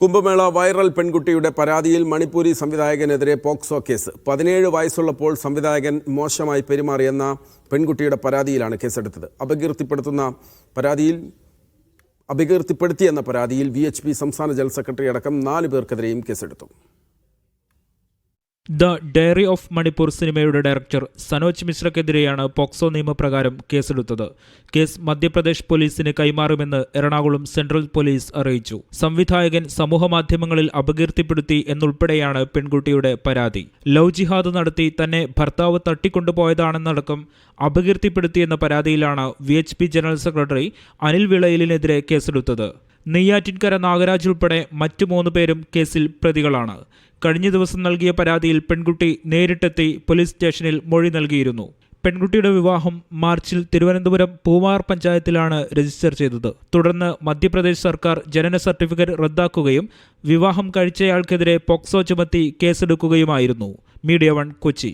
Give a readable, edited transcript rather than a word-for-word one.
Kumbh Mela viral പെൺകുട്ടിയുടെ പരാതിയിൽ Manipuri സംവിധായകനെതിരെ POCSO case. 17 വയസ്സുള്ളപ്പോൾ സംവിധായകൻ മോശമായി പെരുമാറിയെന്ന പെൺകുട്ടിയുടെ പരാതിയിലാണ് കേസെടുത്തത്. അപകീർത്തിപ്പെടുത്തിയെന്ന പരാതിയിൽ VHP സംസ്ഥാന ജനറൽ സെക്രട്ടറി അടക്കം 4 പേർക്കെതിരെയും കേസെടുത്തു. ദ ഡയറി ഓഫ് മണിപ്പൂർ സിനിമയുടെ ഡയറക്ടർ സനോജ് മിശ്രക്കെതിരെയാണ് പോക്സോ നിയമപ്രകാരം കേസെടുത്തത്. കേസ് മധ്യപ്രദേശ് പോലീസിന് കൈമാറുമെന്ന് എറണാകുളം സെൻട്രൽ പോലീസ് അറിയിച്ചു. സംവിധായകൻ സമൂഹമാധ്യമങ്ങളിൽ അപകീർത്തിപ്പെടുത്തി എന്നുൾപ്പെടെയാണ് പെൺകുട്ടിയുടെ പരാതി. ലവ് ജിഹാദ് നടത്തി തന്നെ ഭർത്താവ് തട്ടിക്കൊണ്ടുപോയതാണെന്നടക്കം അപകീർത്തിപ്പെടുത്തിയെന്ന പരാതിയിലാണ് VHP ജനറൽ സെക്രട്ടറി അനിൽ വിളയിലിനെതിരെ കേസെടുത്തത്. നെയ്യാറ്റിൻകര നാഗരാജ് ഉൾപ്പെടെ മറ്റു 3 പേരും കേസിൽ പ്രതികളാണ്. കഴിഞ്ഞ ദിവസം നൽകിയ പരാതിയിൽ പെൺകുട്ടി നേരിട്ടെത്തി പോലീസ് സ്റ്റേഷനിൽ മൊഴി നൽകിയിരുന്നു. പെൺകുട്ടിയുടെ വിവാഹം മാർച്ചിൽ തിരുവനന്തപുരം പൂവാർ പഞ്ചായത്തിലാണ് രജിസ്റ്റർ ചെയ്തത്. തുടർന്ന് മധ്യപ്രദേശ് സർക്കാർ ജനന സർട്ടിഫിക്കറ്റ് റദ്ദാക്കുകയും വിവാഹം കഴിച്ചയാൾക്കെതിരെ പോക്സോ ചുമത്തി കേസെടുക്കുകയുമായിരുന്നു. മീഡിയ 1 കൊച്ചി.